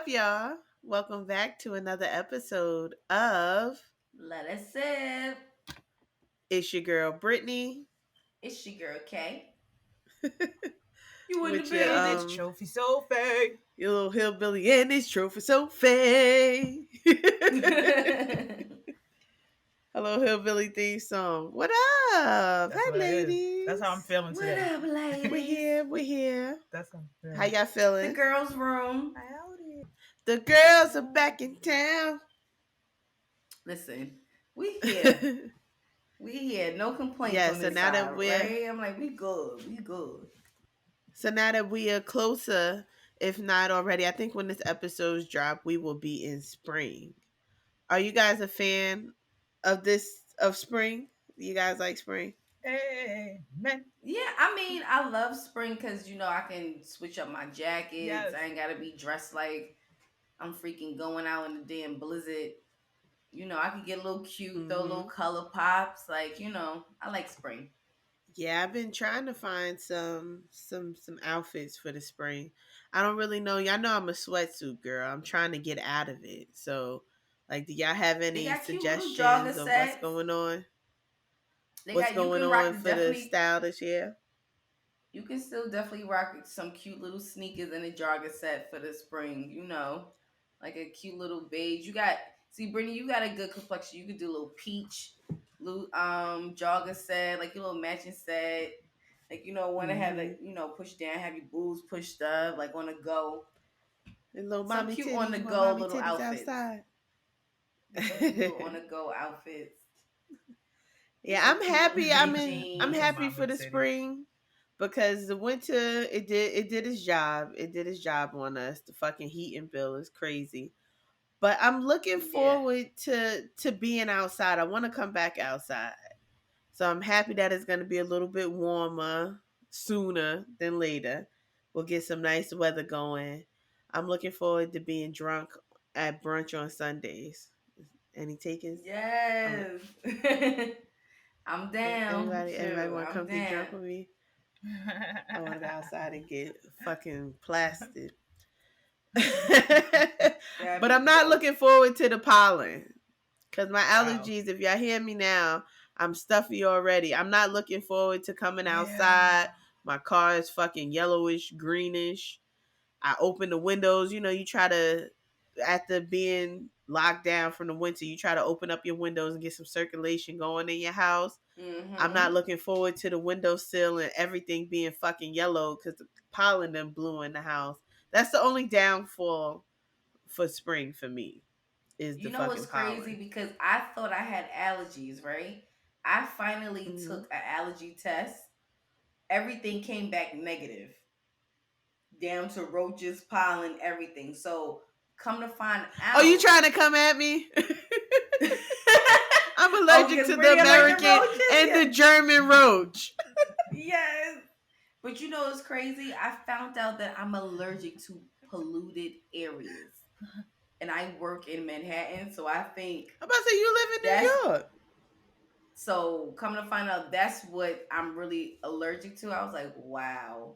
y'all? Welcome back to another episode of Let us sip. It's Your Girl Brittany It's your girl Kay. You in the with your And it's building? Trophy Sophie. your little hillbilly and his trophy Sophie. Hello, hillbilly theme song. What up? That's Hi, what it is. ladies. That's how I'm feeling What today. up, ladies? We're here. We're here. That's how I'm How feeling. y'all The feeling? girls' room. Howdy. The girls are back in town. Listen, we here. We here. No complaints Yeah. on So this now that side, we're right? I'm like, we good. We good. So now that we are closer, if not already, I think when this episode's drop, we will be in spring. Are you guys a fan of spring? You guys like spring? Amen. Yeah, I mean, I love spring because I can switch up my jackets. Yes. I ain't gotta be dressed like I'm freaking going out in the damn blizzard. I can get a little cute, throw little Mm-hmm. color pops. I like spring. Yeah, I've been trying to find some outfits for the spring. I don't really know. Y'all know I'm a sweatsuit girl. I'm trying to get out of it. So, like, do y'all have They any got cute little jogger suggestions of what's sets. going on? They What's got you going can rock on the for the definitely style this year? you can still definitely rock some cute little sneakers and a jogger set for the spring, like a cute little beige. Brittany, you got a good complexion. You could do a little peach, little jogger set, like your little matching set. Like want to have Mm-hmm. like push down, have your boobs pushed up, like on the go. And little Some cute on the go mommy little titties outfits. outside. Some cute little on the go outfits. Get Yeah, some I'm cute little happy. knit I'm Little jeans. happy mama for the titty. spring because the winter it did its job. It did its job on us. The fucking heating bill is crazy. But I'm looking Yeah. forward to being outside. I want to come back outside. So I'm happy that it's going to be a little bit warmer sooner than later. We'll get some nice weather going. I'm looking forward to being drunk at brunch on Sundays. Any takers? I'm Yes. I'm down. Anybody Shoot, want to I'm come get drunk down. with me? I want to go outside and get fucking plastered. That'd But be I'm not dope. looking forward to the pollen because my Wow. allergies. If y'all hear me now, I'm stuffy already. I'm not looking forward to coming Yeah. outside. My car is fucking yellowish, greenish. I open the windows. You try to, after being locked down from the winter, you try to open up your windows and get some circulation going in your house. I'm not Mm-hmm. looking forward to the windowsill and everything being fucking yellow because the pollen then blew in the house. That's the only downfall for spring for me is the You know what's fucking crazy? pollen. Because I thought I had allergies, right? I finally Mm-hmm. took an allergy test. Everything came back negative, down to roaches, pollen, everything. So come to find Oh, you out. trying to come at me? I'm Oh, allergic because to the Brittany allergic to American roaches? and Yeah. the German roach. Yes. But what's crazy? I found out that I'm allergic to polluted areas. And I work in Manhattan, so I think I'm about to say you live in that's New York. so coming to find out that's what I'm really allergic to. I was like, wow.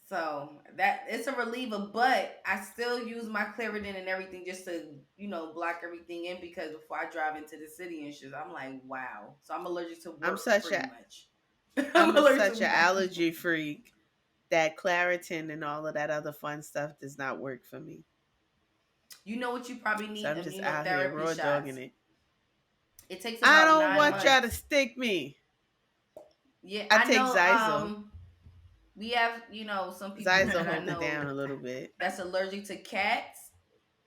So that it's a reliever, but I still use my Claritin and everything just to, block everything in because before I drive into the city and shit, I'm like, wow. So I'm allergic to I'm work such pretty a much. I'm allergic such to an work. allergy freak that Claritin and all of that other fun stuff does not work for me. You know what you probably So need? I'm just out here Immunotherapy raw dogging shots. it. It takes I about don't nine want y'all to months. stick me. Yeah, I I take know. Zyzol. We have, some people Zyzol that I hold it know down a little bit. that's allergic to cats.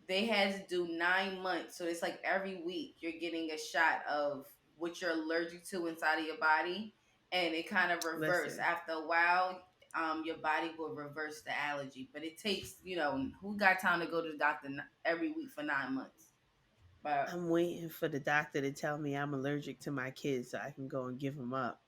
They had to do 9 months. So it's like every week you're getting a shot of what you're allergic to inside of your body. And it kind of reverse. Listen, After a while, your body will reverse the allergy. But it takes, who got time to go to the doctor every week for 9 months? But I'm waiting for the doctor to tell me I'm allergic to my kids so I can go and give them up.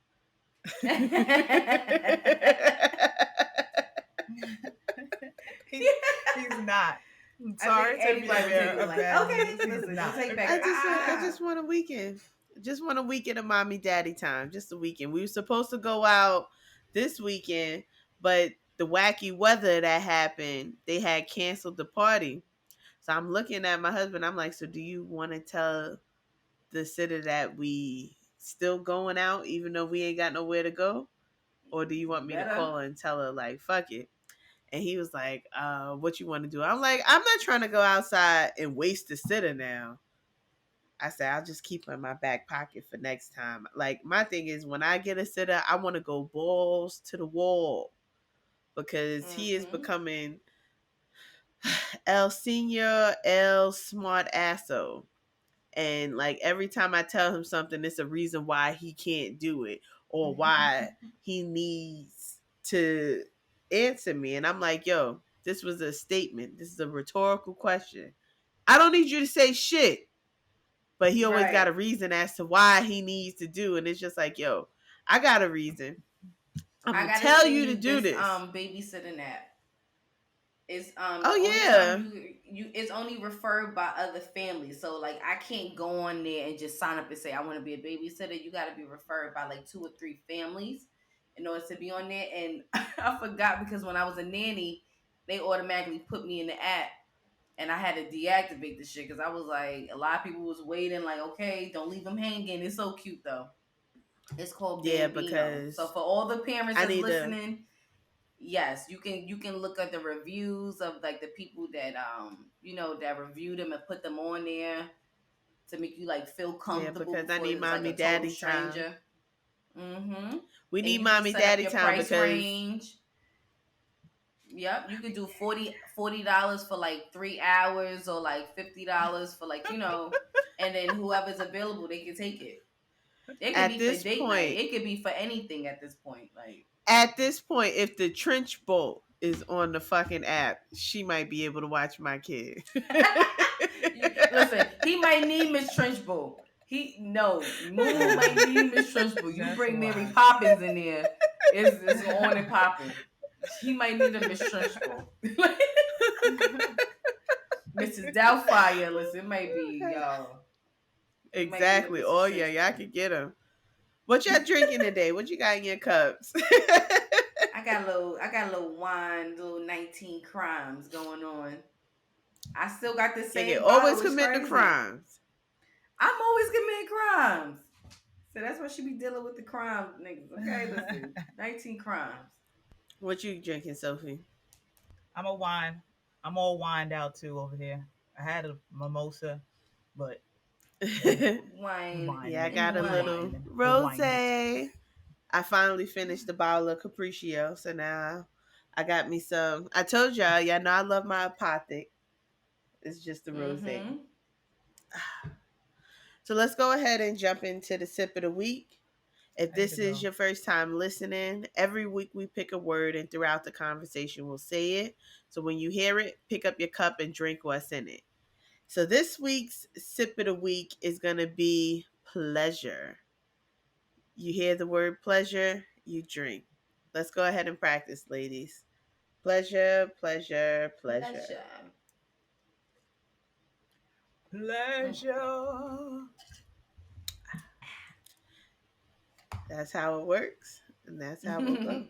he's, he's not. I'm I think sorry to be anybody the would take bearer it of like, bad okay, news. He's listen, don't not. take back. I just want a weekend. Just want a weekend of mommy daddy time. Just a weekend. We were supposed to go out this weekend, but the wacky weather that happened, they had canceled the party. So I'm looking at my husband. I'm like, so do you want to tell the sitter that we still going out even though we ain't got nowhere to go? Or do you You want me to better. call her and tell her like fuck it? And he was like, what you want to do? I'm like, I'm not trying to go outside and waste the sitter now. I said, I'll just keep her in my back pocket for next time. Like, my thing is, when I get a sitter, I want to go balls to the wall because he is Mm-hmm. becoming El Senior El Smart Asso. And like every time I tell him something, it's a reason why he can't do it or why he needs to answer me. And I'm like, yo, this was a statement. This is a rhetorical question. I don't need you to say shit. But he always got Right. a reason as to why he needs to do. And it's just like, yo, I got a reason. I'm I gonna gotta tell send you to you do this this. babysitting app. It's Oh the only time yeah. you it's only referred by other families. So like I can't go on there and just sign up and say I want to be a babysitter. You got to be referred by like 2 or 3 families in order to be on there. And I forgot because when I was a nanny, they automatically put me in the app, and I had to deactivate the shit because I was like a lot of people was waiting. Like okay, don't leave them hanging. It's so cute though. It's called Yeah, Bambino. So because for all the parents I that's need to listening, yes, you can look at the reviews of like the people that that reviewed them and put them on there to make you like feel yeah, comfortable because I before need it's like mommy a total daddy time. stranger. Mm-hmm. We And need you can mommy set up daddy your time price because range. Yep, you could do $40 for like 3 hours or like $50 for like and then whoever's available they can take it. It could at be for this date night. point, It could be for anything at this point. Like if the trench bolt is on the fucking app, she might be able to watch my kid. Listen, he might need Miss Trenchbull. He no Moo might need Miss Trenchbull. You That's bring Mary wild. Poppins in there, it's on and popping. He might need a Miss Trenchbull. Mrs. Doubtfire, listen, it might be yo. He might need a Exactly. Oh Mrs. yeah, y'all Trenchbull. can get him. What y'all drinking today? What you got in your cups? I got a little wine, little 19 crimes going on. I still got the Nigga, same always bottle. It's committing the crazy. crimes. I'm always committing crimes. So that's why she be dealing with the crime niggas. Okay, listen, 19 crimes. What you drinking, Sophie? I'm a wine. I'm all wined out too over here. I had a mimosa, but we Wine Yeah, I winding it. and got a We little winding wine. it. We rose. wind it. I finally finished the bottle of Capriccio, so now I got me some. I told y'all know I love my apothic. It's just the rose. Mm-hmm. So let's go ahead and jump into the sip of the week. If I need to this is go. your first time listening, every week we pick a word and throughout the conversation we'll say it. So when you hear it, pick up your cup and drink what's in it. So this week's sip of the week is going to be pleasure. You hear the word pleasure, you drink. Let's go ahead and practice, ladies. Pleasure, pleasure, pleasure. Pleasure. Mm. Pleasure. That's how it works, and that's how we'll go.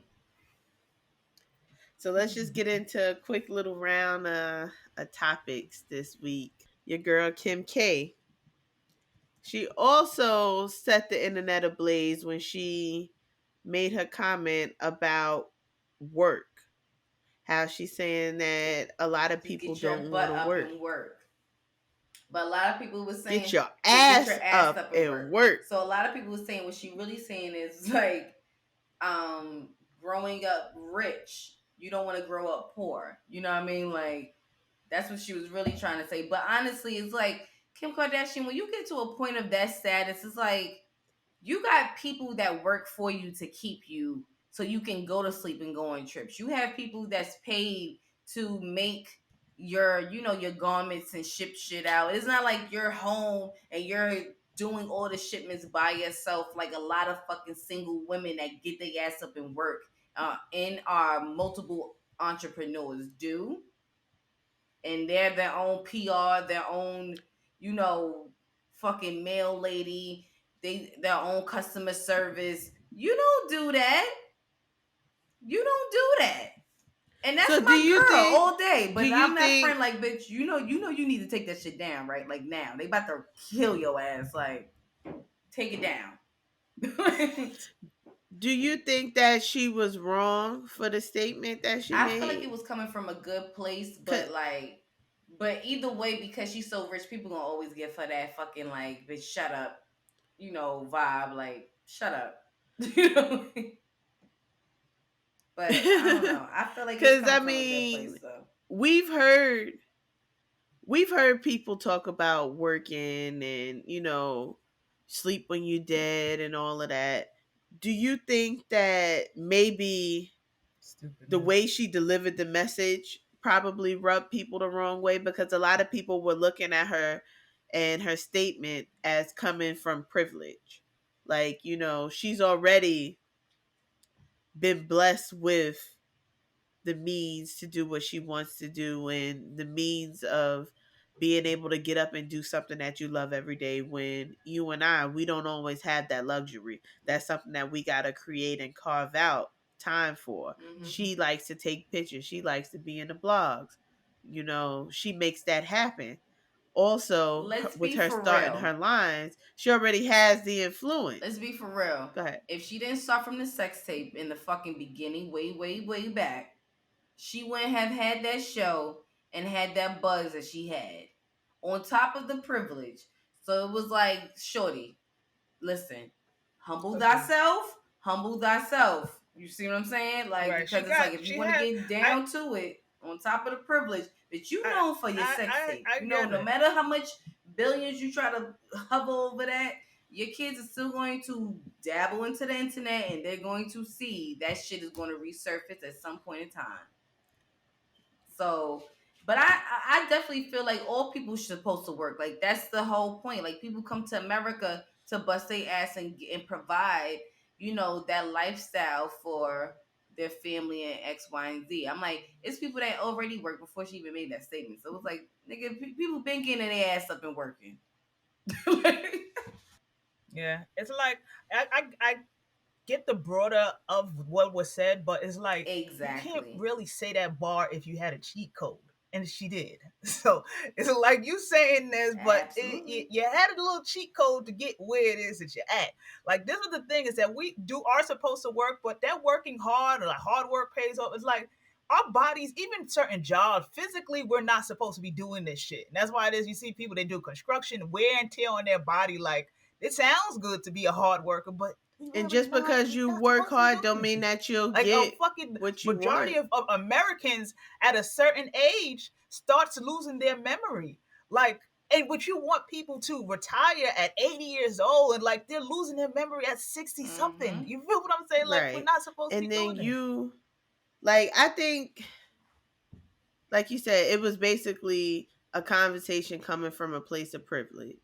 So let's just get into a quick little round of topics this week. Your girl Kim K. She also set the internet ablaze when she made her comment about work. How she's saying that a lot of Just people get your don't want butt to up work. and work. But a lot of people was Get saying, your yeah, get ass your ass up up and and work. work. So a lot of people was saying what she really saying is like, growing up rich, you don't want to grow up poor. You know what I mean? Like that's what she was really trying to say. But honestly, it's like Kim Kardashian, when you get to a point of that status, it's like you got people that work for you to keep you so you can go to sleep and go on trips. You have people that's paid to make your garments and ship shit out. It's not like you're home and you're doing all the shipments by yourself like a lot of fucking single women that get their ass up and work and are multiple entrepreneurs do. And they're their own PR, their own, you know, fucking mail lady, their own customer service. You don't do that. You don't do that. And that's So do my you girl think? all day. Do But you I'm that friend, think? like, bitch, you need to take that shit down, right? Like now. They about to kill your ass. Like, take it down. Do you think that she was wrong for the statement that she I feel like made? it was coming from a good place, 'Cause- but like, but either way, because she's so rich, people gonna always give her that fucking like, bitch, shut up, vibe. Like, shut up, you know. But I don't know. I feel like it's Cause coming I from a good mean, place, though. we've heard we've heard people talk about working and sleep when you're dead and all of that. Do you think that maybe the Stupidness. way she delivered the message probably rubbed people the wrong way, because a lot of people were looking at her and her statement as coming from privilege? Like, she's already been blessed with the means to do what she wants to do, and the means of being able to get up and do something that you love every day, when you and we don't always have that luxury. That's something that we got to create and carve out time for. Hmm. She likes to take pictures, she likes to be in the blogs, she makes that happen. Also, Let's with be her for starting real. her lines, she already has the Let's influence. be for real. Go ahead. If she didn't start from the sex tape in the fucking beginning, way, way, way back, she wouldn't have had that show and had that buzz that she had. On top of the privilege. So it was like, shorty, listen, humble Agreed. thyself, humble thyself. You see what I'm saying? Like, Right. She because it's like got. if you She want to had. get I. down to it, on top of the privilege, that you I. know for your sex tape. I get No it. matter how much billions you try to hover over that, your kids are still going to dabble into the internet and they're going to see that shit is going to resurface at some point in time. So, but I definitely feel like all people are supposed to work. Like that's the whole point. Like people come to America to bust their ass and provide, that lifestyle for their family and X, Y, and Z. I'm like, it's people that already work before she even made that statement. So it's like, nigga, people been getting their ass up and working. Yeah. It's like I get the broader of what was said, but it's like you can't Exactly. really say that bar if you had a cheat code, and she did. So it's like you saying this, but Absolutely. you had a little cheat code to get where it is that you're at. Like this is the thing is that we are supposed to work, but that working hard or like hard work pays off. It's like our bodies, even certain jobs, physically, we're not supposed to be doing this shit. And that's why it is you see people they do construction, wear and tear on their body. Like it sounds good to be a hard worker, but we And really just not. because We're you not work supposed to be hard doing don't this mean shit. that you'll Like a get fucking what you majority want. of Americans at a certain age starts losing their memory. Like, and would you want people to retire at 80 years old and like they're losing their memory at 60 something? Mm-hmm. You feel what I'm saying? Like, we're Right. not supposed to be And then doing this. I think, like you said, it was basically a conversation coming from a place of privilege.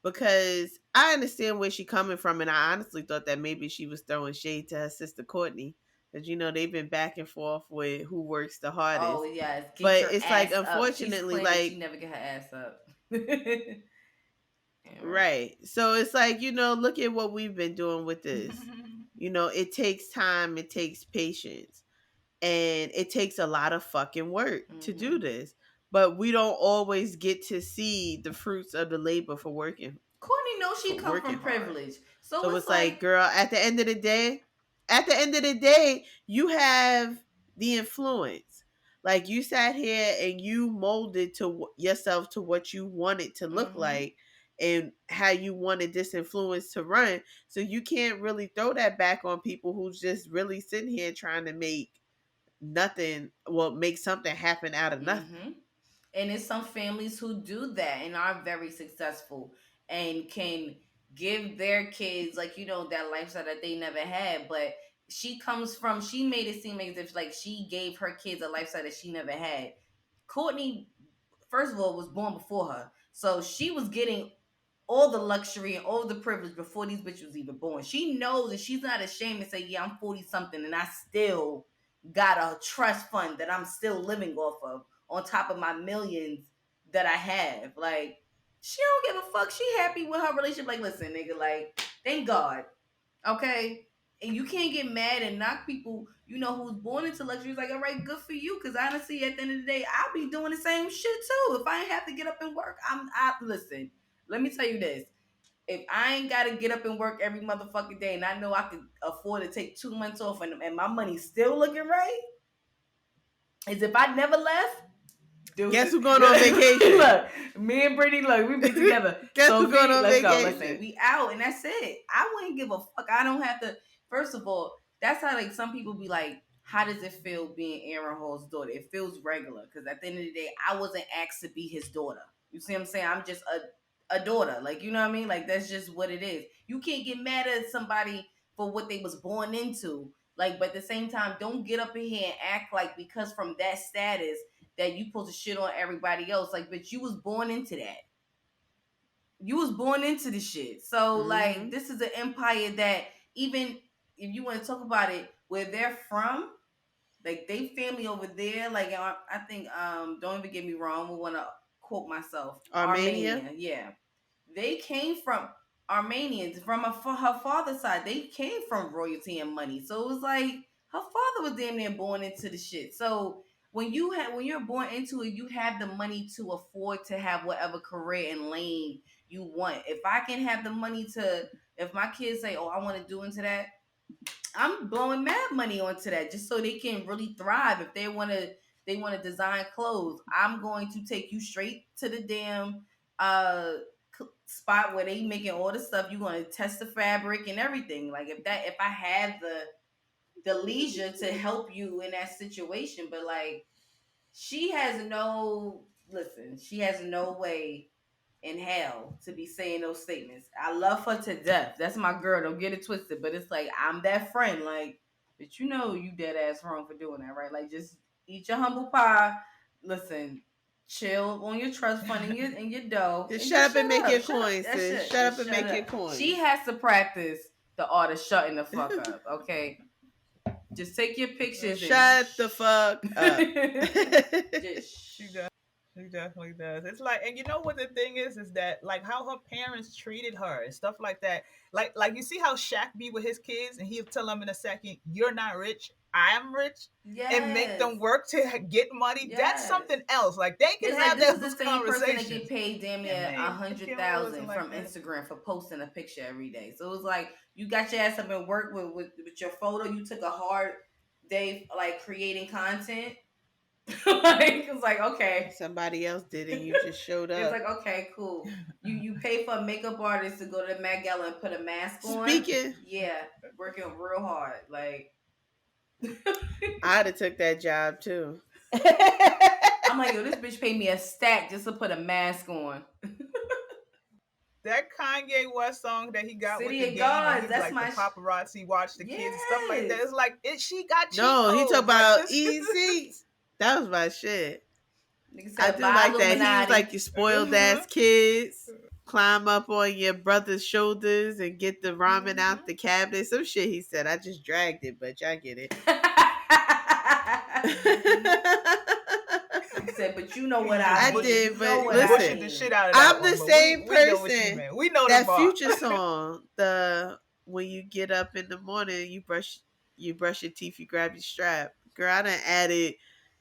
Because I understand where she's coming from, and I honestly thought that maybe she was throwing shade to her sister Courtney, because they've been back and forth with who works the Oh hardest. yes, get But your it's like, ass up. She's unfortunately, claiming she like, never get her ass up. Yeah, right. right. So it's like, look at what we've been doing with this. It takes time, it takes patience, and it takes a lot of fucking work to do Mm-hmm. this. But we don't always get to see the fruits of the labor for Courtney knows she come working from hard. privilege, so So it's it's like, like, girl, at the end of the day, you have the influence. Like, you sat here and you molded to yourself to what you wanted to look mm-hmm, like and how you wanted this influence to run. So you can't really throw that back on people who's just really sitting here trying to make something happen out of nothing. mm-hmm. And it's some families who do that and are very successful and can give their kids like that lifestyle that they never had. But she made it seem as if like she gave her kids a lifestyle that she never had. Courtney, first of all, was born before her, so she was getting all the luxury and all the privilege before these bitches was even born. She knows and she's not ashamed to say, yeah, I'm 40 something and I still got a trust fund that I'm still living off of on top of my millions that I have. Like, she don't give a fuck. She happy with her relationship. Like, listen, nigga, like, thank God. Okay? And you can't get mad and knock people, who's born into luxury. It's like, all right, good for you. Because honestly, at the end of the day, I'll be doing the same shit too. If I ain't have to get up and work, listen. Let me tell you this: if I ain't got to get up and work every motherfucking day, and I know I could afford to take 2 months off, and my money's still looking right, is if I never left. Guess who's going on vacation? Look, me and Brittany, look, we be together. Guess Sophie, who's going on let's vacation? go. Listen, we out, and that's it. I wouldn't give a fuck. I don't have to. First of all, that's how like some people be like, how does it feel being Aaron Hall's daughter? It feels regular because at the end of the day, I wasn't asked to be his daughter. You see what I'm saying? I'm just a daughter. Like, you know what I mean? Like, that's just what it is. You can't get mad at somebody for what they was born into. Like, but at the same time, don't get up in here and act like because from that status that you supposed to shit on everybody else. Like, but you was born into that. You was born into the shit. So, like, this is an empire that even if you want to talk about it, where they're from, like, they family over there, like, I think, don't even get me wrong, we want to quote myself. Armenia? Yeah. They came from Armenians, from her father's side. They came from royalty and money. So it was like, her father was damn near born into the shit. So, when you're born into it, you have the money to afford to have whatever career and lane you want. If I can have the money if my kids say, "Oh, I want to do into that," I'm blowing mad money onto that just so they can really thrive. If they want to design clothes, I'm going to take you straight to the damn spot where they making all the stuff. You're going to test the fabric and everything. Like if I have the leisure to help you in that situation, but like she has no way in hell to be saying those statements. I love her to death. That's my girl. Don't get it twisted. But it's like I'm that friend. Like, but you dead ass wrong for doing that, right? Like, just eat your humble pie. Listen, chill on your trust fund and your dough. Just shut up and make your coins, sis. Shut up and make your up. coins. She has to practice the art of shutting the fuck up. Okay. Just take your pictures. Shut the fuck up. She definitely does. It's like, and you know what the thing is that like how her parents treated her and stuff like that. Like you see how Shaq be with his kids, and he'll tell them in a second, "You're not rich, I'm rich," and make them work to get money. Yes. That's something else. Like they can have like, those the same person that get paid damn near 100,000 from Instagram for posting a picture every day. So it was like you got your ass up and work with your photo. You took a hard day like creating content. Like it's like okay, somebody else did it. You just showed up. It's like okay, cool. You pay for a makeup artist to go to the Met Gala and put a mask on. Speaking, yeah, working real hard. Like I'd have took that job too. I'm like, yo, this bitch paid me a stack just to put a mask on. That Kanye West song that he got City with the Gods, that's like my the paparazzi watch the kids and stuff like that. It's like she got cheat no, codes. he talk about easy. That was my shit. I do like that. He was like you spoiled ass kids. Climb up on your brother's shoulders and get the ramen out the cabinet. Some shit he said. I just dragged it, but y'all get it. He said, but you know what I did, but listen, the shit out of I'm the same person. We know that Future song. The when you get up in the morning, you brush your teeth, you grab your strap. Girl, I done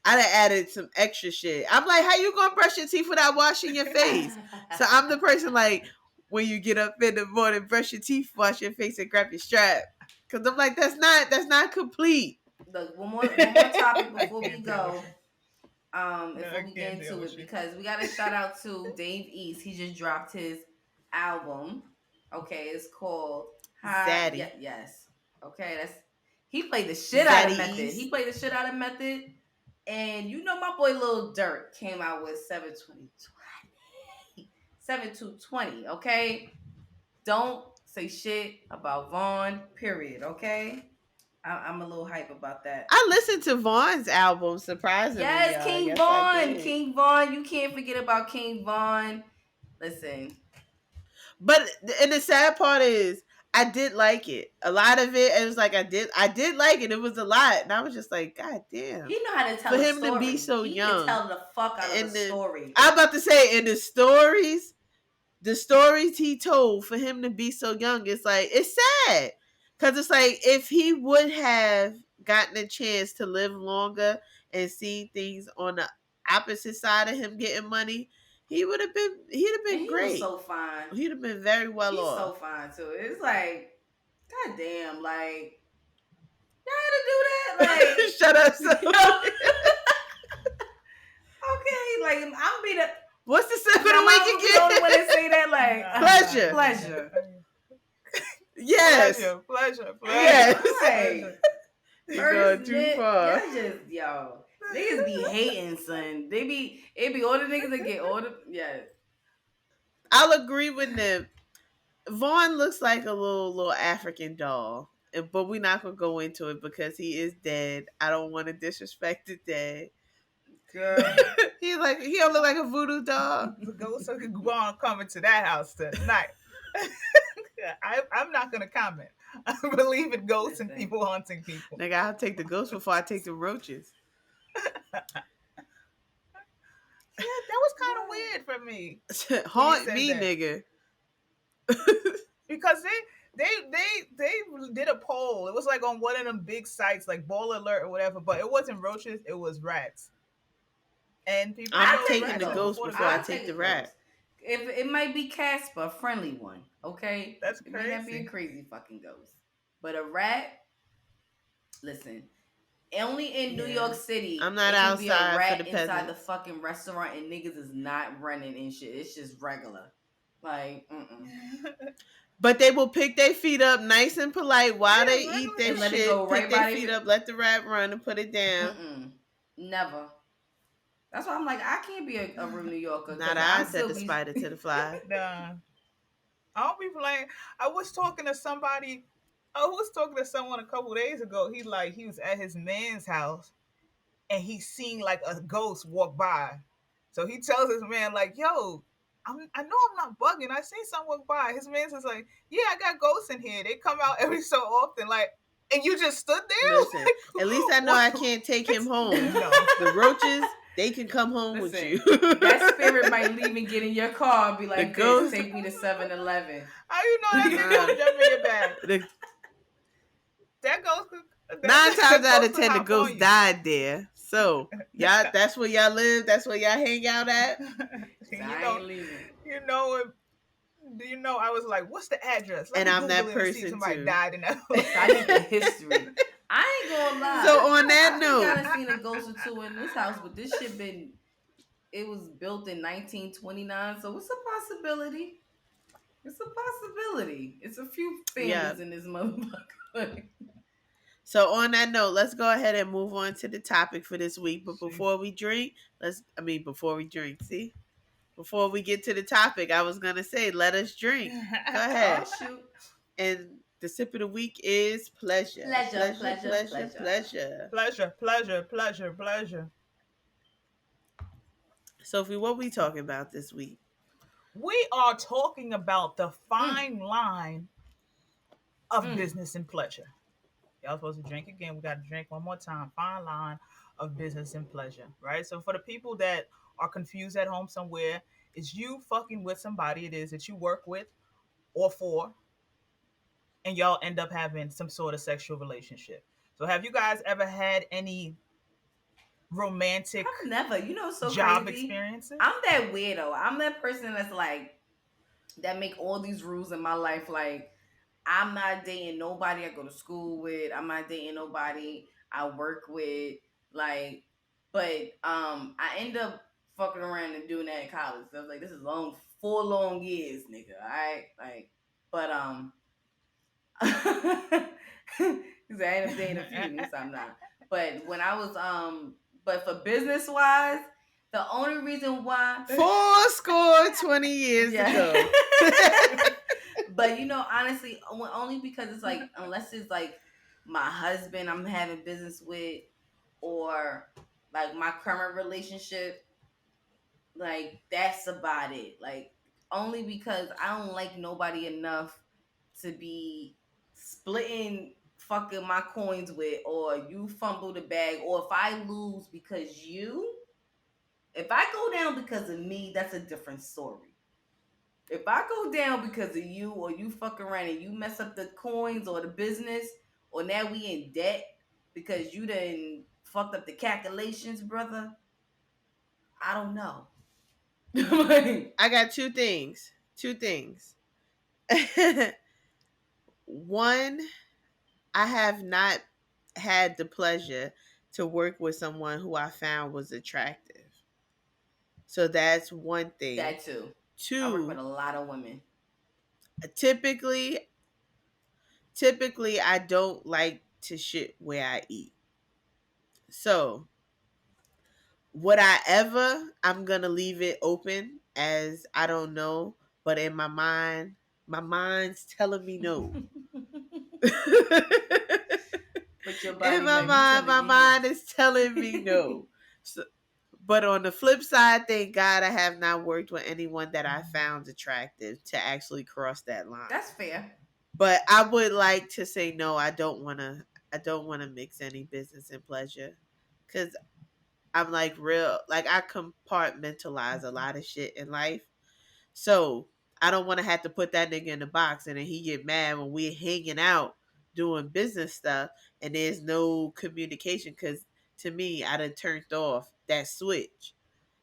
added some extra shit. I'm like, how you gonna brush your teeth without washing your face? So I'm the person like, when you get up in the morning, brush your teeth, wash your face, and grab your strap. Cause I'm like, that's not complete. Look, one more topic before we go. Before we get into it, because we got to shout out to Dave East. He just dropped his album. Okay, it's called Zaddy. Yeah, yes. Okay, he played the shit out of Method. He played the shit out of Method. And you know my boy Lil Durk came out with 7220, okay? Don't say shit about Vaughn, period, okay? I'm a little hype about that. I listened to Vaughn's album, surprisingly. Yes, King Vaughn. King Vaughn. You can't forget about King Vaughn. Listen. But and the sad part is I did like it. A lot of it was like I did like it. It was a lot. And I was just like, God damn. He know how to tell for a him story. To be so he young. He can tell the fuck out of the story. I'm about to say, in the stories he told, for him to be so young, it's like, it's sad. Because it's like if he would have gotten a chance to live longer and see things on the opposite side of him getting money, he'd have And been he was great. so fine. He'd have been very well He's so off. fine too. It's like, god damn, like y'all had to do that, Shut up, like Sophie. okay, like I'm be the What's the sip of now the I'm gonna week be the only one again? that say that, like Pleasure. pleasure. Yes. Pleasure. Yes. Like, You're going first, too man, far. y'all just yo. Niggas be hating, son. It be all the niggas that get all the yeah. I'll agree with them. Vaughn looks like a little African doll, but we're not gonna go into it because he is dead. I don't want to disrespect the dead. Girl. He don't look like a voodoo doll. The ghost of Guan coming to that house tonight. I'm not gonna comment. I believe in ghosts and people haunting people. Nigga, I'll take the ghost before I take the roaches. Yeah, that was kind of weird for me Haunt said me, that. nigga. because they did a poll. It was like on one of them big sites like Ball Alert or whatever, but it wasn't roaches, it was rats. And people I'm chose taking rats the ghost before before I rats. take the rat. If it might be Casper, a friendly one, okay? That's It may not be a crazy. crazy fucking ghost. But a rat, listen, only in New Yeah. York City, I'm not it can be a outside for rat the inside the peasants. fucking restaurant and niggas is not running and shit. It's just regular. Like, But they will pick their feet up nice and polite while Yeah, they regular eat their And let it shit. go Pick right their by feet their up, let the rat run and put it down. Never. That's why I'm like, I can't be a real New Yorker. Not I I said the spider to the fly. Nah. I don't be playing. I was talking to somebody. I was talking to someone a couple days ago. He was at his man's house and he seen like a ghost walk by. So he tells his man like, "Yo, I know I'm not bugging. I seen someone walk by." His man says like, "Yeah, I got ghosts in here. They come out every so often." Like, and you just stood there. Listen, Like, at least I know I can't take him home. No. The roaches, they can come home with Listen, you. that spirit might leave and get in your car and be like, The ghost- take me to 7-Eleven. How you know that nigga gonna jump in your bag? That ghost. 9 times out of ghost 10, the hop ghost on you. died there. So y'all, that's where y'all live. That's where y'all hang out at. I ain't leaving. You know it. Do you know? I was like, "What's the address?" Let And me I'm Google that it and see if person somebody too. died in that. I need the history. I ain't gonna lie. So on that I note, think I done seen a ghost or two in this house, but this shit it was built in 1929, so it's a possibility. It's a possibility. It's a few families in this motherfucker. So on that note, let's go ahead and move on to the topic for this week. But before we drink, before we get to the topic, I was gonna say, let us drink. Go ahead. Oh, shoot. And the sip of the week is pleasure. Pleasure. Pleasure. Sophie, what we talking about this week? We are talking about the fine line of business and pleasure. Y'all supposed to drink again. We got to drink one more time. Fine line of business and pleasure, right? So for the people that are confused at home somewhere, is you fucking with somebody it is that you work with or for, and y'all end up having some sort of sexual relationship. So have you guys ever had any romantic I've never, so job crazy. experiences? I'm that weirdo. I'm that person that's like, that make all these rules in my life. Like, I'm not dating nobody I go to school with. I'm not dating nobody I work with. Like, but I end up fucking around and doing that in college. So I was like, this is 4 long years, nigga. Alright? Like, but because I end up dating a few, so I'm not. But when I was but for business wise, the only reason why 20 years ago. But honestly, only because it's like, unless it's like my husband I'm having business with, or like my current relationship, like that's about it. Like, only because I don't like nobody enough to be splitting fucking my coins with, or you fumble the bag, or if I lose if I go down because of me, that's a different story. If I go down because of you, or you fuck around and you mess up the coins or the business, or now we in debt because you done fucked up the calculations, brother, I don't know. Like, I got two things. Two things. One, I have not had the pleasure to work with someone who I found was attractive. So that's one thing. that too. I work with Two, a lot of women. typically typically I don't like to shit where I eat. So, would I ever? I'm going to leave it open as I don't know, but in my mind's telling me no. But your In body might be telling my you yes. mind is telling me no. So, but on the flip side, thank God I have not worked with anyone that I found attractive to actually cross that line. That's fair. But I would like to say no. I don't want to. I don't want to mix any business and pleasure, because I'm like real. Like I compartmentalize a lot of shit in life, so I don't want to have to put that nigga in the box and then he get mad when we're hanging out doing business stuff and there's no communication. Because to me, I done turned off that switch,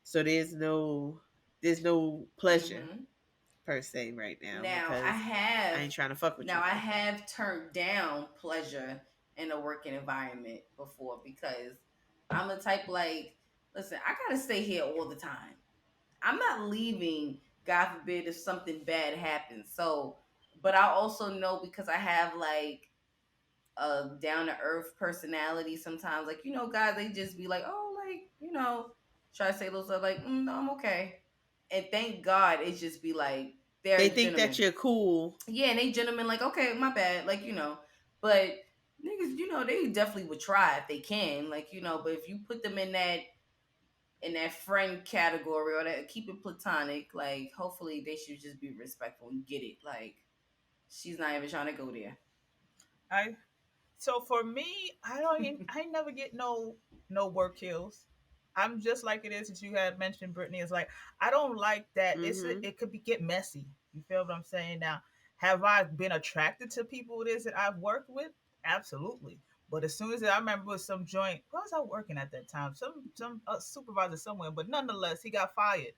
so there's no pleasure Hmm. per se right now Now I because I have ain't trying to fuck with now you I like that. have turned down pleasure in a working environment before because I'm a type like, listen, I gotta stay here all the time. I'm not leaving, God forbid, if something bad happens. So, but I also know because I have like a down to earth personality sometimes. Like, guys, they just be like, oh, like, try to say those stuff like, no, I'm okay. And thank God it's just be like, They they're think that gentlemen. you're cool. Yeah, and they gentlemen like, okay, my bad. Like, but niggas, they definitely would try if they can. Like, but if you put them in that friend category or that keep it platonic, like hopefully they should just be respectful and get it. Like she's not even trying to go there. I So for me, I never get no work kills. I'm just like it is that you had mentioned, Brittany. It's like I don't like that. Mm-hmm. It could be get messy. You feel what I'm saying? Now, have I been attracted to people it is that I've worked with? Absolutely. But as soon as I remember with some joint, where was I working at that time? Some supervisor somewhere, but nonetheless, he got fired.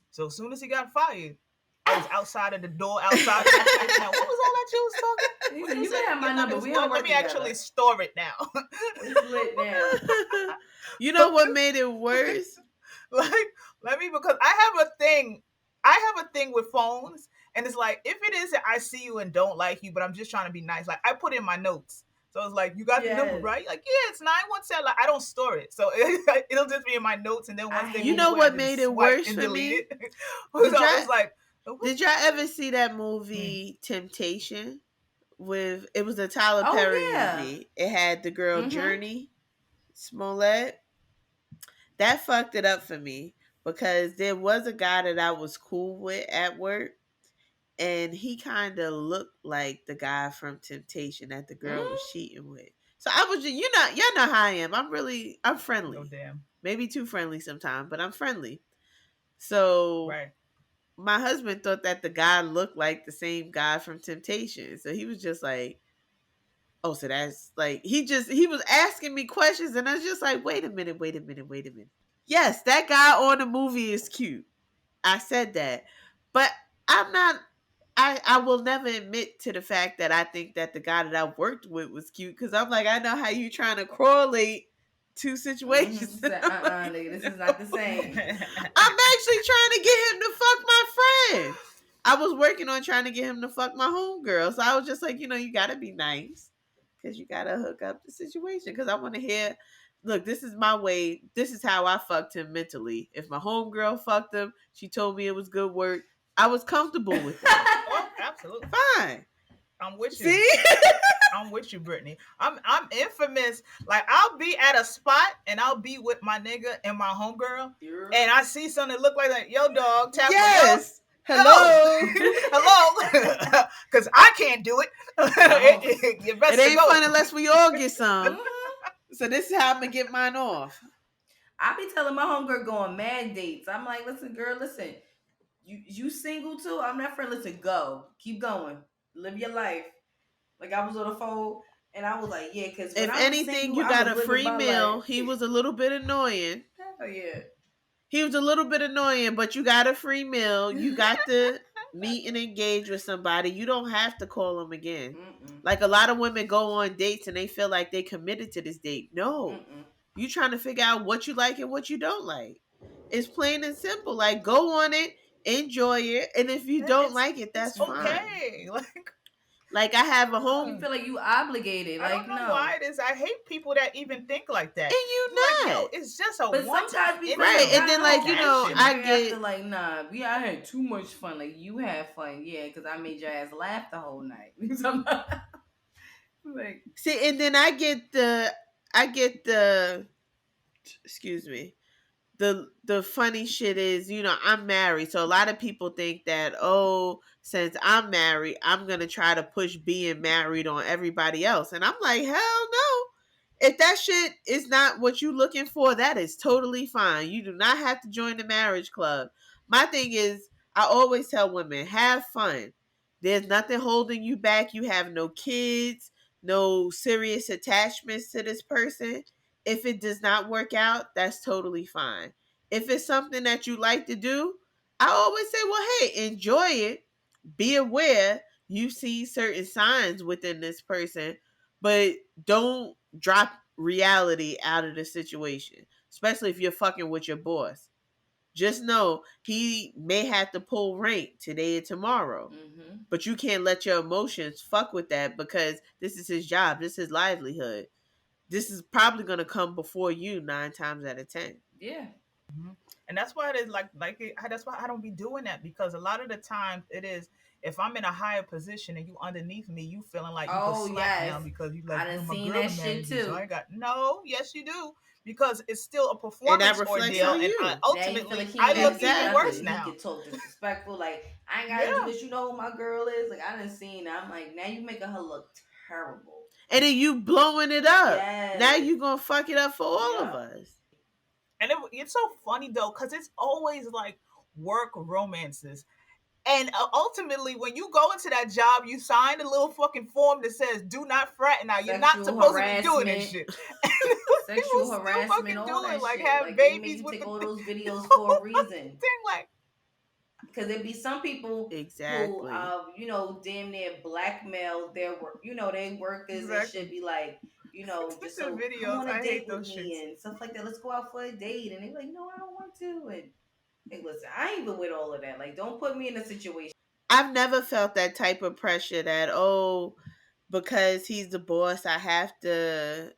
So as soon as he got fired, I was outside of the door, outside of the shit. Now, what was all that you was talking? He What said, you "You said? can have my Your number number. is We don't what? Let work me actually together. store it now. It's lit now." You know what made it worse? Like, let me because I have a thing with phones, and it's like if it is that I see you and don't like you, but I'm just trying to be nice, like I put in my notes. So it's like, you got the number, Yes, right? Like, yeah, it's 917. Like, I don't store it. So it'll just be in my notes. And then I once they You move know hate. away, I what just made it swipe worse and for delete me? it. So Did y'all it's like, what? did y'all ever see that Mm. movie Temptation? With it was a Tyler Oh Perry yeah. movie. It had the girl Mhm. Journey Smollett. That fucked it up for me because there was a guy that I was cool with at work, and he kind of looked like the guy from Temptation that the girl was Mm. cheating with. So I was just, y'all know how I am. I'm No friendly. damn. Maybe too friendly sometimes, but I'm friendly. So Right. my husband thought that the guy looked like the same guy from Temptation. So he was just like, oh, so that's like he was asking me questions, and I was just like, wait a minute, wait a minute, wait a minute. Yes, that guy on the movie is cute. I said that. But I'm not I will never admit to the fact that I think that the guy that I worked with was cute, because I'm like, I know how you trying to correlate two Mhm. situations. She I'm said, like, nigga, this is not the same." I'm actually trying to get him to fuck my friend. I was working on trying to get him to fuck my homegirl. So I was just like, you gotta be nice. Because you gotta hook up the situation. Because I want to hear, look, this is my way. This is how I fucked him mentally. If my homegirl fucked him, she told me it was good work. I was comfortable with that. Oh, absolutely. Fine. I'm with you. See? I'm with you, Brittany. I'm infamous. Like, I'll be at a spot and I'll be with my nigga and my homegirl, and I see something that look like that. Yo, dog, tap on yo. Yes. Yo, Hello. hello, because I can't do No. it. You best It to ain't go. fun unless we all get some. Mhm. So this is how I'm gonna get mine off. I be telling my homegirl going mad dates. I'm like, listen, girl, listen. You single too? I'm not friend. Listen, go. Keep going. Live your life. Like I was on the phone and I was like, yeah, because when If I was anything, single, you I got was a living free my life. meal. He was a little bit annoying. Hell yeah. He was a little bit annoying, but you got a free meal. You got to meet and engage with somebody. You don't have to call them again. Mm-mm. Like a lot of women go on dates and they feel like they committed to this date. No, Mm-mm. you trying to figure out what you like and what you don't like. It's plain and simple. Like go on it, enjoy it, and if you don't like it, It's that's fine. okay. Like I have a You home, feel like you obligated. I Like, don't know why no. it is. I hate people that even think like and that. you I'm like, not yo, it's just a But one some time guys be feeling right. And kind then of instant like reaction. I homophobic after, get like, nah, I had too much fun. Like, you had fun. Yeah, because I made your ass laugh the whole night. Like, see, and then I get the excuse me the funny shit is, I'm married, so a lot of people think that, oh, since I'm married, I'm gonna try to push being married on everybody else, and I'm like, hell no. If that shit is not what you looking for, that is totally fine. You do not have to join the marriage club. My thing is, I always tell women, have fun. There's nothing holding you back. You have no kids, no serious attachments to this person. If it does not work out, that's totally fine. If it's something that you like to do, I always say, well, hey, enjoy it. Be aware you see certain signs within this person, but don't drop reality out of the situation, especially if you're fucking with your boss. Just know he may have to pull rank today or tomorrow. mm-hmm. But you can't let your emotions fuck with that because this is his job, this is his livelihood. This is probably going to come before you 9 times out of 10. Yeah. Mhm. And that's why it is that's why I don't be doing that, because a lot of the times it is, if I'm in a higher position and you underneath me, you feeling like you could Oh, slack yes. now because you I like, done my seen girl that to shit manage you, so too. I got no. Yes, you do, because it's still a And that performance reflects ordeal, on and you. Now you feel like ultimately he I ain't look gotta do even worse nothing. He now. could talk disrespectful. Like, I ain't gotta do Yeah. this. You know who my girl is? Like, I done seen that. I'm like, now you making her look terrible. And then you blowing it up. Now Yes. you going to fuck it up for all of Yep. us. And it's so funny though, because it's always like work romances. And ultimately, when you go into that job, you sign a little fucking form that says "Do not fret." Now you're not Sexual supposed to be doing this harassment. shit, and people Sexual still harassment, fucking all do it. that Like shit. have Like, they make babies you with take the all those videos for a whole reason. thing. Like, Because there be some people who, Exactly. damn near blackmail their work, their workers and exactly. shit. Be like, just The so come videos, on a I date hate with those me shits. and stuff like that. Let's go out for a date. And they're like, no, I don't want to. And hey, listen, I ain't even with all of that. Like, don't put me in a situation. I've never felt that type of pressure that, oh, because he's the boss, I have to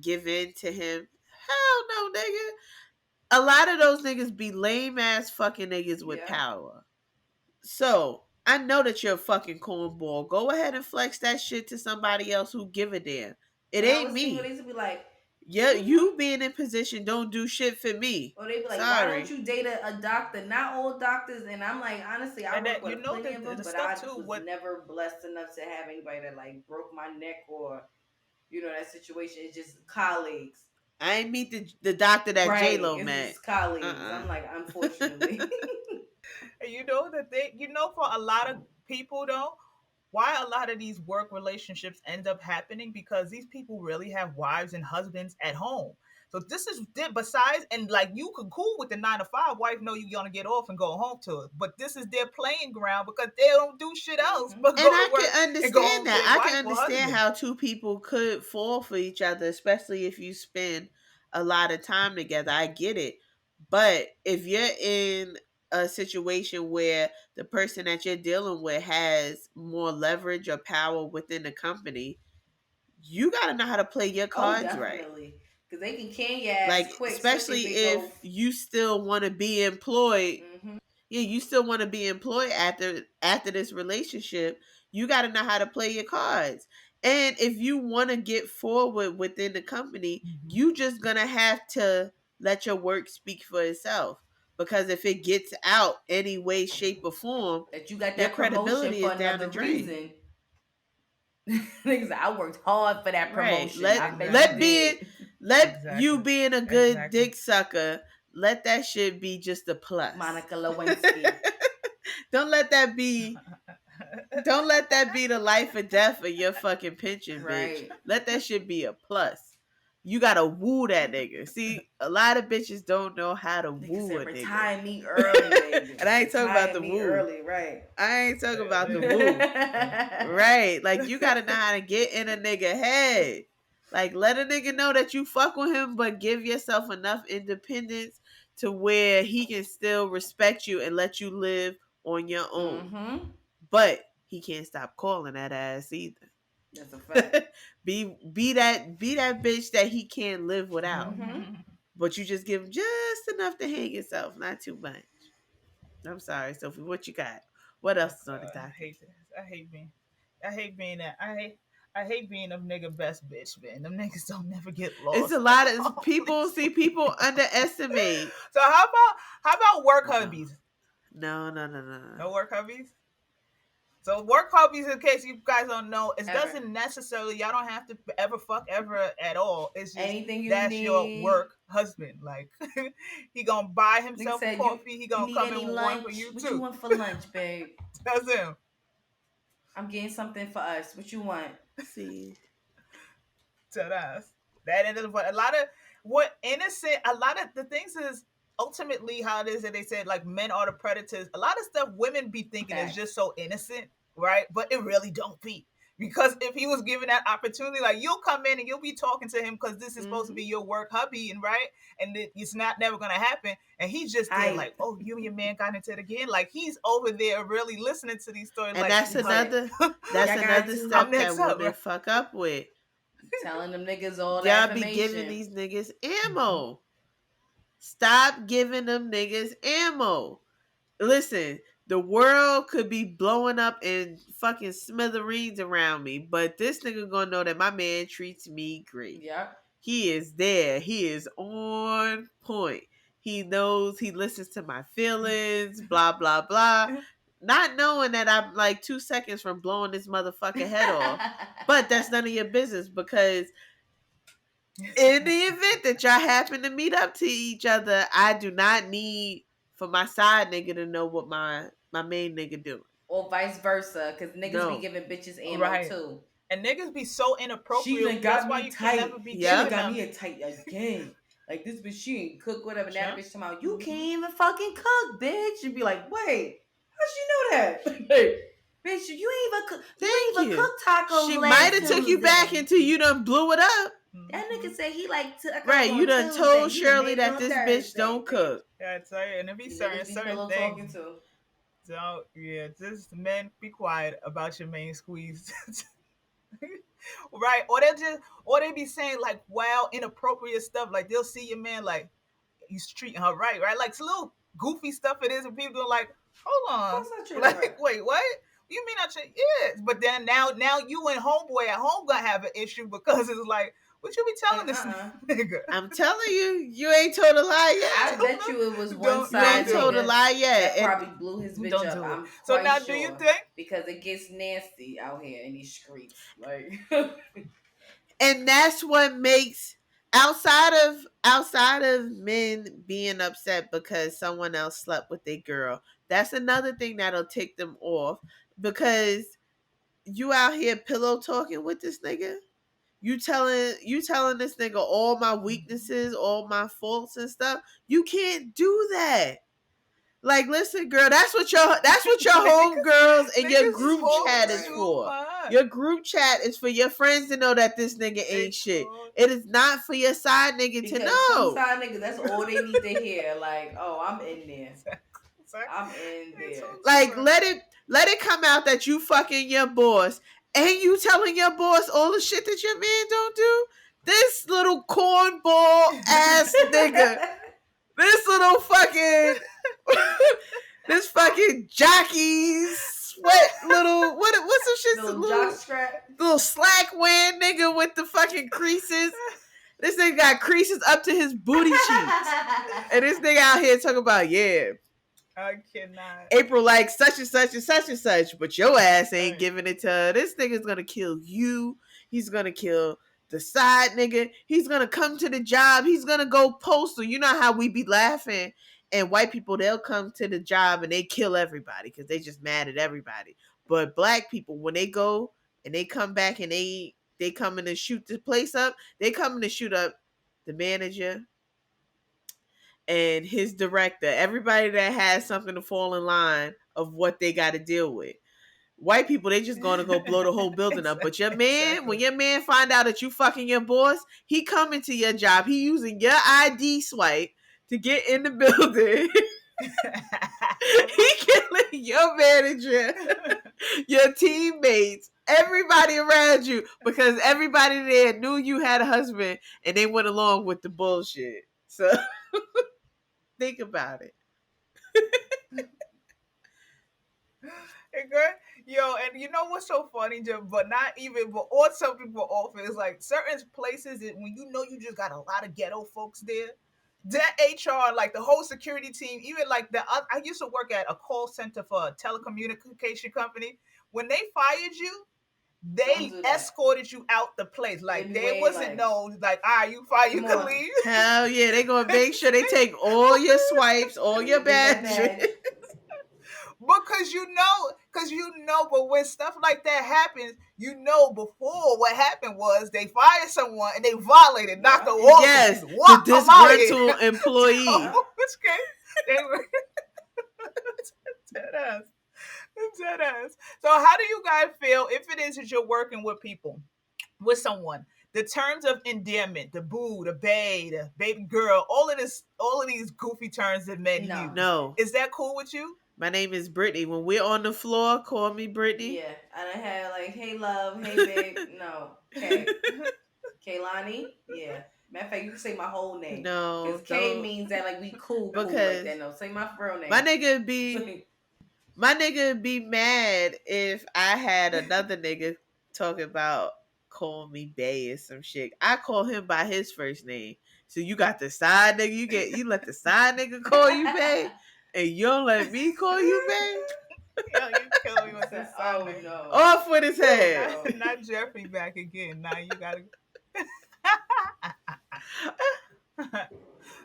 give in to him. Hell no, nigga. A lot of those niggas be lame ass fucking niggas with Yeah. power. So I know that you're a fucking cornball. Go ahead and flex that shit to somebody else who give a damn. It When I ain't was single, they me. used to be like, Yeah, you being in position don't do shit for me. or they be like, why don't Sorry. you date a doctor? Not all doctors. And I'm like, honestly, I And work that, you with know, plenty of them, the but stuff I too. was What never blessed enough to have anybody that like broke my neck or, that situation. It's just colleagues. I ain't meet the doctor that J Right. Lo It's met. just colleagues. Uh I'm like, unfortunately. you know the thing. For a lot of people though, why a lot of these work relationships end up happening, because these people really have wives and husbands at home. So this is besides, and like you could cool with the 9 to 5 wife, know you're gonna get off and go home to it. But this is their playing ground, because they don't do shit else Hmm. but And go I to work can and go understand home to that. their I can wife or understand husband. how two people could fall for each other, especially if you spend a lot of time together. I get it. But if you're in a situation where the person that you're dealing with has more leverage or power within the company, you got to know how to play your Oh, cards right. definitely. Because they can your ass Like, quick, especially if especially they if go. you still want to be employed, Hmm. yeah, you still want to be employed after this relationship. You got to know how to play your cards. And if you want to get forward within the company, Mhm. you just gonna have to let your work speak for itself. Because if it gets out any way, shape, or form, That you got your that promotion credibility for is down the another drain. reason. Niggas, say, I worked hard for that Right. promotion. I bet you Let Exactly. being did. let you Exactly. being a good Exactly. dick sucker, let that shit be just a plus. Monica Lewinsky. Don't let that be. Don't let that be the life or death of your fucking pension, bitch. Right. Let that shit be a plus. You gotta woo that nigga. See, a lot of bitches don't know how to Nigga woo said a nigga. retire me early, baby. And I ain't talking about Retire the me woo. early, right. I ain't talking about the woo. Right. Right. Like, you gotta know how to get in a nigga head. Like, let a nigga know that you fuck with him, but give yourself enough independence to where he can still respect you and let you live on your own. Mm-hmm. But he can't stop calling that ass either. That's a fact. be that bitch that he can't live without. Mm-hmm. But you just give him just enough to hang yourself, not too much. I'm sorry, Sophie. What you got? What Oh else is on the God, I docket? hate this. I hate being that. I hate being a nigga best bitch, man. Them niggas don't never get It's lost. a lot of people. See, people underestimate. So how about work No, hubbies? no. No work hubbies. So work hubbies, in case you guys don't know, it Ever. doesn't necessarily y'all don't have to ever fuck ever at all. It's just Anything you that's your need. work husband. Like he gonna buy Nigga himself said coffee. He you gonna need come any in with one for lunch? you What you too. want for lunch, babe? That's him. I'm getting something for us. What you want? See, To us. That ended up a lot of what innocent. A lot of the things is ultimately how it is that they said like men are the predators. A lot of stuff women be thinking is Facts. just so innocent, right? But it really don't be. Because if he was given that opportunity, like you'll come in and you'll be talking to him because this is supposed to mm-hmm. be your work hubby, and right, and it's not never gonna happen. And he's just there like, Hype. oh, you and your man got into it again. Like he's over there really listening to these stories. And Like that's he's like, another. Y'all That's got another to I'm step next that up, women right? fuck up with. telling them niggas all the Y'all be giving information. these niggas ammo. Stop giving them niggas ammo. Listen, the world could be blowing up in fucking smithereens around me, but this nigga gonna know that my man treats me great. Yep. He is there. He is on point. He knows, he listens to my feelings, blah, blah, blah. Not knowing that I'm like 2 seconds from blowing this motherfucker head off. But that's none of your business, because in the event that y'all happen to meet up to each other, I do not need for my side nigga to know what my main nigga doing. Or vice versa, because niggas be No. giving bitches ammo Right. too. And niggas be so She inappropriate. done That's got why me you can tight. never be She done Yep. giving got them. me a tight again. Like this bitch, she ain't cook, whatever. Now the Yep. bitch talking about, you can't even fucking cook, bitch. You be like, wait, how she know that? Bitch, you ain't even cook. You Thank ain't even you. cook tacos She might last have took you back Tuesday. until you done blew it up. That nigga said he like tacos Right, you on done Tuesday. told You done Shirley made it that on this bitch Thursday, don't bitch. cook. Yeah, I tell you, and there be These certain niggas be pillow things. talking to. So yeah, just men, be quiet about your main squeeze. Right? Or they be saying like wow inappropriate stuff. Like they'll see your man like he's treating her right, right? Like it's a little goofy stuff it is, and people are like, hold Of on, course I treat her right. like wait, what? You mean I treat? Yeah, but then now you and homeboy at home gonna have an issue because it's like, what you be telling Like, this nigga? I'm telling you, you ain't told a lie I yet. bet you it was one Don't You side ain't do told it. a nigga lie yet. that And probably blew his bitch Don't up. do it. I'm So quite now, do you sure. think? Because it gets nasty out here in these streets. Like and that's what makes outside of men being upset because someone else slept with their girl. That's another thing that'll tick them off, because you out here pillow talking with this nigga. You telling this nigga all my weaknesses, all my faults and stuff. You can't do that. Like, listen, girl, that's what your homegirls and your Niggas group talk chat is Right. too for. much. Your group chat is for your friends to know that this nigga They ain't shit. talk. It is not for your side nigga to because some know. side niggas, that's all they need to hear. Like, oh, I'm in there. I'm in They there. talk too Like, much. let it come out that you fucking your boss, and you telling your boss all the shit that your man don't do. This little cornball ass nigga. This little fucking this fucking jockey sweat little what's some shit, Little jock strap. little slack wearing nigga with the fucking creases. This nigga got creases up to his booty cheeks. And this nigga out here talking about, yeah, I cannot. April like such and such and such and such, but your ass ain't Right. giving it to her. This nigga's gonna kill you. He's gonna kill the side nigga. He's gonna come to the job. He's gonna go postal. You know how we be laughing And white people, they'll come to the job and they kill everybody because they just mad at everybody. But black people, when they go and they come back and they come in to shoot the place up, they come in to shoot up the manager and his director, everybody that has something to fall in line of what they got to deal with. White people, they just gonna go blow the whole building up. But your man, when your man find out that you fucking your boss, he coming to your job. He using your ID swipe to get in the building. He killing your manager, your teammates, everybody around you because everybody there knew you had a husband and they went along with the bullshit. So think about it. Yo, and you know what's so funny, Jim? But not even, but or something for office. Like certain places that when you know you just got a lot of ghetto folks there, that HR, like the whole security team, even like I used to work at a call center for a telecommunication company. When they fired you, they escorted you out the place. Like there wasn't no like, you fired, you can leave. Hell yeah, they gonna make sure they take all your swipes, all your badges. Because you know, but when stuff like that happens, you know before what happened was they fired someone and they violated, knocked the wall. Yes, the disgruntled employee. They were dead ass. So how do you guys feel if it is that you're working with people, with someone? The terms of endearment, the boo, the bae, the baby girl, all of these goofy terms that men use. No. Is that cool with you? My name is Brittany. When we're on the floor, call me Brittany. Yeah, and I had like, hey love, hey babe. No, K. Kaloni. Yeah. Matter of fact, you can say my whole name. No, because K means that like we cool like that. No, say my real name. My nigga be mad if I had another nigga talking about call me bae or some shit. I call him by his first name. So you got the side nigga, you let the side nigga call you bae, and you don't let me call you bae. Yo, you kill me with this side name. No. Off with his head. Not Jeffrey back again. Now you gotta.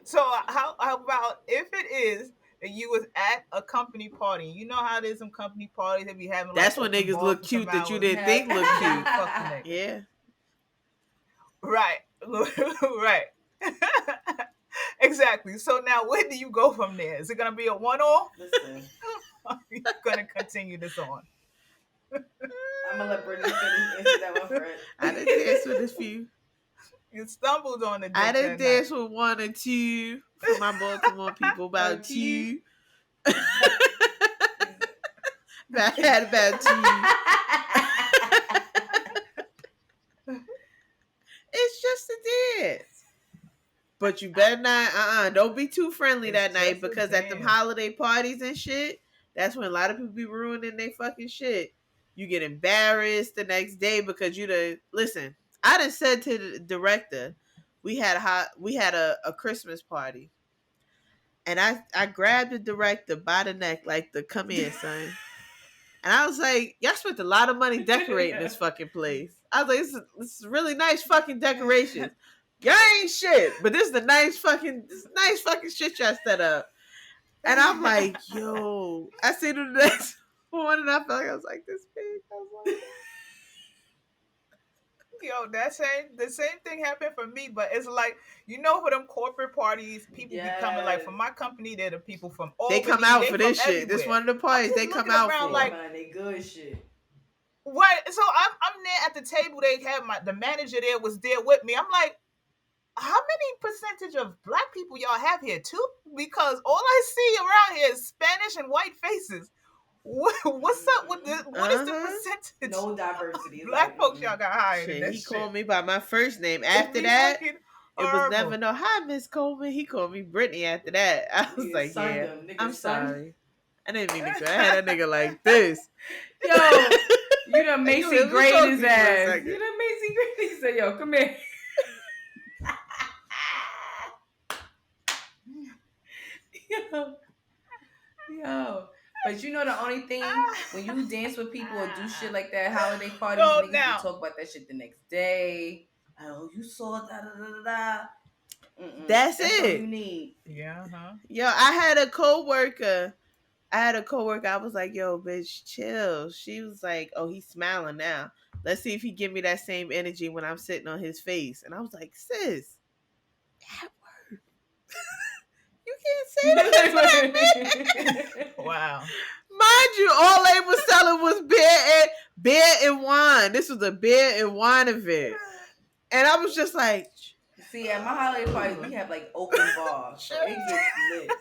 So how about if it is that you was at a company party? You know how there's some company parties that be having. That's when niggas look cute that you didn't think look cute. Yeah. Right. Right. Exactly. So now where do you go from there? Is it gonna be a one-off? Listen. Are you gonna continue this on? I'm gonna let Brittany finish answer that one first. I done danced with a few. You stumbled on the. I done danced with one or two for my Baltimore people. About two. I had about two. It's just a dance. But you better not, don't be too friendly that night because at them holiday parties and shit, that's when a lot of people be ruining their fucking shit. You get embarrassed the next day because listen. I done said to the director, we had a Christmas party, and I grabbed the director by the neck like come here, son. And I was like, y'all spent a lot of money decorating this fucking place. I was like, this is really nice fucking decorations. Y'all ain't shit, but this is nice fucking shit y'all set up. And I'm like, yo, I see the next one, and I felt like I was like, this big. I was like, yo, the same thing happened for me, but it's like, for them corporate parties, people be coming, like, from my company, they're the people from Albany. They come out for this shit. This one of the parties they come out for. Like, they good shit. Right, so I'm there at the table, they have the manager there was there with me. I'm like, how many percentage of black people y'all have here too? Because all I see around here is Spanish and white faces. What's up with this? What is the percentage? No diversity. Black folks y'all got hired. Shit, he called me by my first name. After that, it was never no hi, Miss Coleman. He called me Brittany after that. I was like, yeah, I'm sorry. I didn't mean to go. I had a nigga like this. Yo, you done Macy grade his ass. You done Macy grade. He said, yo, come here. Yo. But the only thing, when you dance with people or do shit like that, holiday parties, niggas can talk about that shit the next day. Oh, you saw da da da da. That's That's all you it. need. Yeah, huh? Yo, I had a coworker. I was like, "Yo, bitch, chill." She was like, "Oh, he's smiling now. Let's see if he give me that same energy when I'm sitting on his face." And I was like, "Sis, that word. You can't say that to that man." Wow. Mind you, all they was selling was beer and wine. This was a beer and wine event, and I was just like, See, at my holiday parties, we have like open bars, so it gets lit.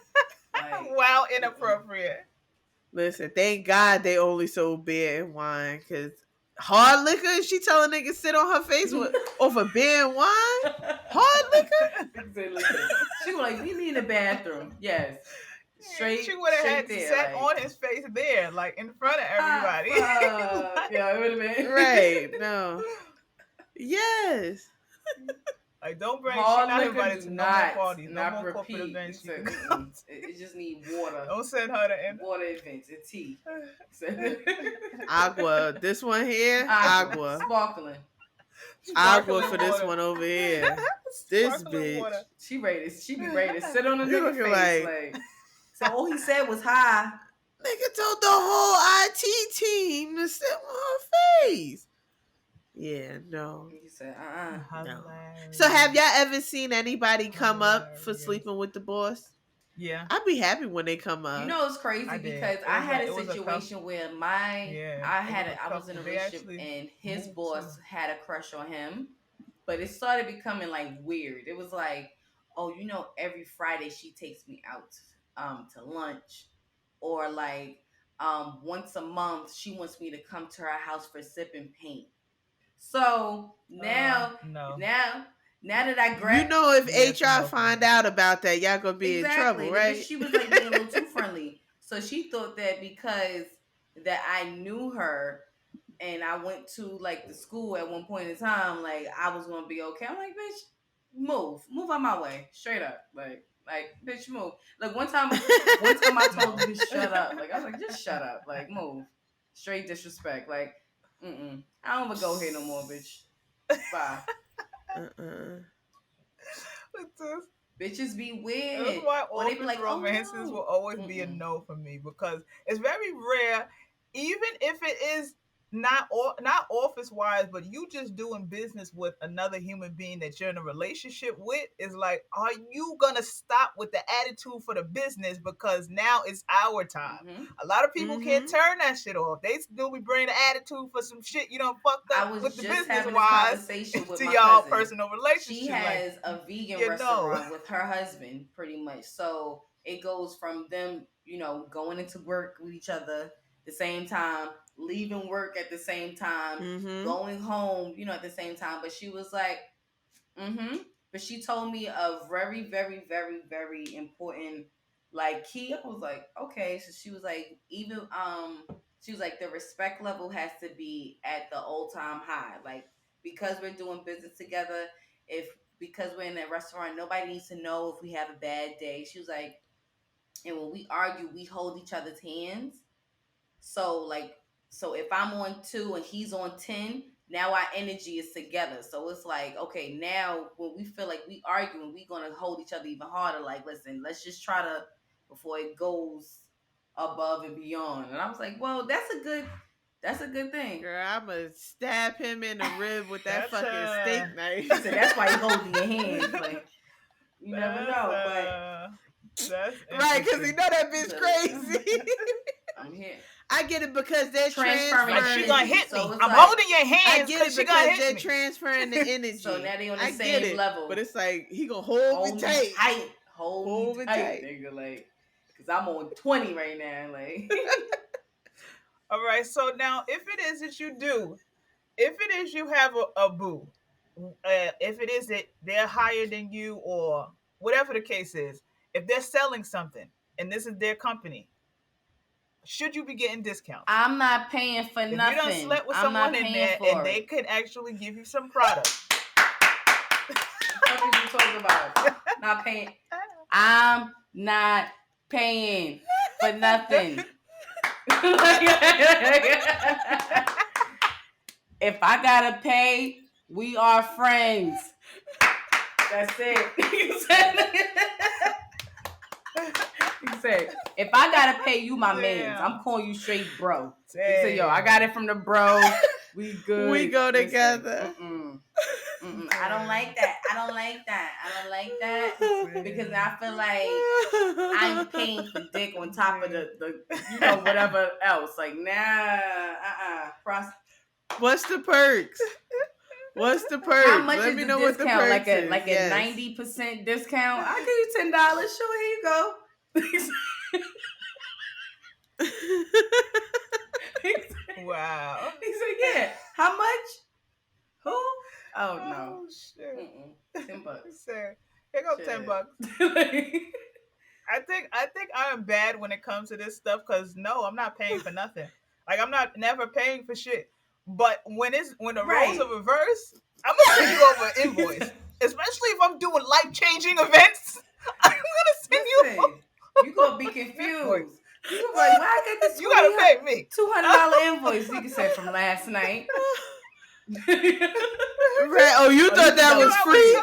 Like, Wow, inappropriate. "Listen, thank God they only sold beer and wine, because hard liquor. She telling niggas sit on her face with over beer and wine. Hard liquor. Listen, she was like, "Meet me in the bathroom." Yes, She would have straight had to there. sat Like, on his face there, like in front of everybody. fuck. Yeah, it would have been Right? No. Yes. Like, don't bring. She hard not liquor. invited Do to no more not parties, no more corporate repeat. events. He She can said, go It just need water, Don't send her to end. water events and tea. Agua. This one here, agua. Sparkling. Agua Sparkling for this water. one over here. This Sparkling bitch. water. She be ready to sit on the You nigga looking face. like- Like, so all he said was hi. Nigga told the whole IT team to sit on her face. Yeah, no. He said, No. Hilarious. So have y'all ever seen anybody come up for Hilarious. sleeping with the boss? Yeah. I'd be happy when they come up. You know it's crazy I did. because It I was had a- a it was a situation where Yeah, I was in a they relationship actually and his moved boss to- had a crush on him, but it started becoming like weird. It was like, oh, you know, every Friday she takes me out to lunch, or like once a month she wants me to come to her house for sip and paint. So no. now that I grab You know, if Yes, HR no. find out about that, y'all gonna be in trouble, right? She was like being a little too friendly. So she thought that because that I knew her and I went to like the school at one point in time, like I was gonna be okay. I'm like, bitch, move out my way, straight up, like bitch, move. Like one time I told the bitch shut up. Like I was like, just shut up, like move, straight disrespect. Like, I don't even go here no more, bitch. Bye. It's just- Bitches be weird. That's why Or they office be like, romances oh, no. will always be a no for me, because it's very rare, even if it is not office wise, but you just doing business with another human being that you're in a relationship with. Is like, are you gonna stop with the attitude for the business because now it's our time? Mhm. A lot of people can't turn that shit off. They still be bringing the attitude for some shit you don't fucked I up was with the just business having this wise conversation with to my y'all cousin. personal relationship. She Like, has a vegan you know. restaurant with her husband, pretty much. So it goes from them, you know, going into work with each other the same time, leaving work at the same time, going home, you know, at the same time. But she was like, but she told me a very, very, very, very important like key. I was like, okay. So she was like, even she was like, the respect level has to be at the all time high. Like, because we're doing business together, if because we're in a restaurant, nobody needs to know if we have a bad day. She was like, and when we argue, we hold each other's hands. So if I'm on 2 and he's on 10, now our energy is together. So it's like, okay, now when we feel like we arguing, we gonna hold each other even harder. Like, listen, let's just try to before it goes above and beyond. And I was like, well, that's a good thing. Girl, I'ma stab him in the rib with that That's fucking steak knife. So that's why he holding your hands. Like, you never know, but that's right, because he know that bitch crazy. I'm here. I get it because they're Transferring like, transferring. she gonna hit So me. it's I'm like- holding your I hands get it because she gonna because hit they're me. transferring the energy. So now they on the I same get it, level. but it's like he gonna hold me tight. Hold me tight, nigga. Like, cause I'm on 20 right now. Like, All right. So now, if it is that you do, if it is you have a boo, if it is that they're higher than you or whatever the case is, if they're selling something and this is their company, should you be getting discounts? I'm not paying for If nothing. you done slept with I'm someone not in paying there for and they it. could actually give you some product. What are you talking about? Not paying. I'm not paying for nothing. If I gotta pay, we are friends. That's it. He said, if I gotta pay you my mans, I'm calling you straight bro. He said, yo, I got it from the bro. We good. We go Listen, together. I don't like that. I don't like that because I feel like I'm paying for dick on top of the whatever else. Like, nah, What's the perks? What's the perks? How much Let is me the know discount? What the perks is. Like a 90% discount? I'll give you $10. Sure, here you go. Wow. He said, yeah. How much? Who? Oh, no. Oh, shit. $10. Sir, here go Shit. $10. I think I am bad when it comes to this stuff because no, I'm not paying for nothing. Like I'm not never paying for shit. But when the roles are reversed, I'm gonna send you over an invoice. Especially if I'm doing life-changing events. I'm gonna send you. You gonna be confused. You gonna be like, why I get this? You gotta pay me $200 invoice. You can say from last night. Right? Oh, you thought that was free?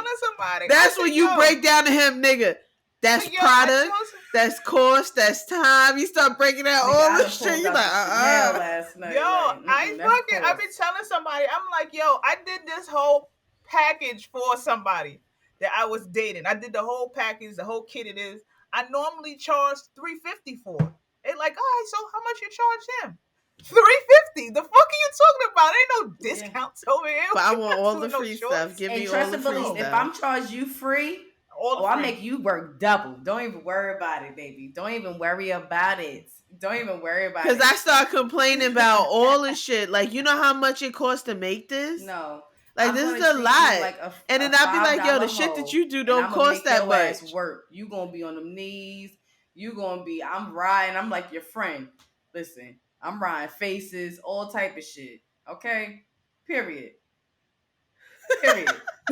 That's when you break down to him, nigga. That's product. That's cost. That's time. You start breaking down all this shit. You like, last night. I've been telling somebody. I'm like, yo, I did this whole package for somebody that I was dating. I did the whole package, the whole kit. It is. I normally charge $350 for. They like, all right, so how much you charge him? $350. The fuck are you talking about? Ain't no discounts over here. But I want all the free stuff. Give me all the free stuff. If I'm charging you free, I'll make you work double. Don't even worry about it, baby. Don't even worry about it. Because I start complaining about all this shit. Like, you know how much it costs to make this? No. Like, this is a lot. And then I'll be like, yo, the shit that you do don't cost that much. Work. You gonna be on them knees. I'm riding. I'm like your friend. Listen, I'm riding faces, all type of shit. Okay? Period.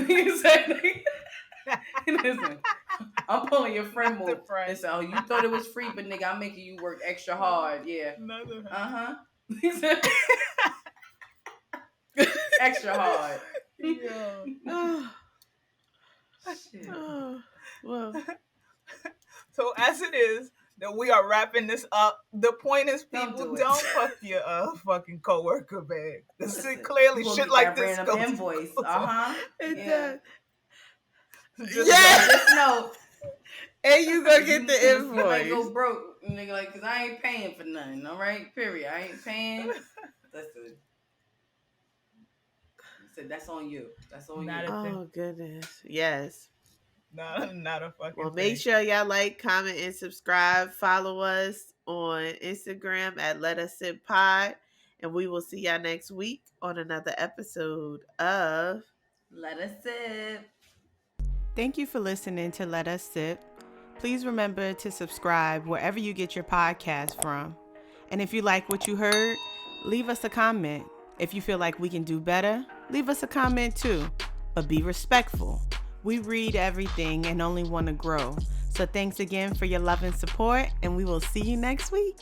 You say, listen, I'm pulling your friend move. Listen, oh, you thought it was free, but nigga, I'm making you work extra hard. Yeah. Extra hard. Well. So as it is that we are wrapping this up, the point is, people don't fuck your fucking coworker, man. This is clearly shit like this goes. Invoice. Just know. And you gonna get the invoice. You might go broke, nigga, like, cause I ain't paying for nothing. All right, period. I ain't paying. That's it. Said that's on you. That's on you. Oh goodness, yes. Not a fucking. Well, make sure y'all like, comment, and subscribe. Follow us on Instagram at Let Us Sip Pod, and we will see y'all next week on another episode of Let Us Sip. Thank you for listening to Let Us Sip. Please remember to subscribe wherever you get your podcast from. And if you like what you heard, leave us a comment. If you feel like we can do better, leave us a comment too. But be respectful. We read everything and only want to grow. So thanks again for your love and support, and we will see you next week.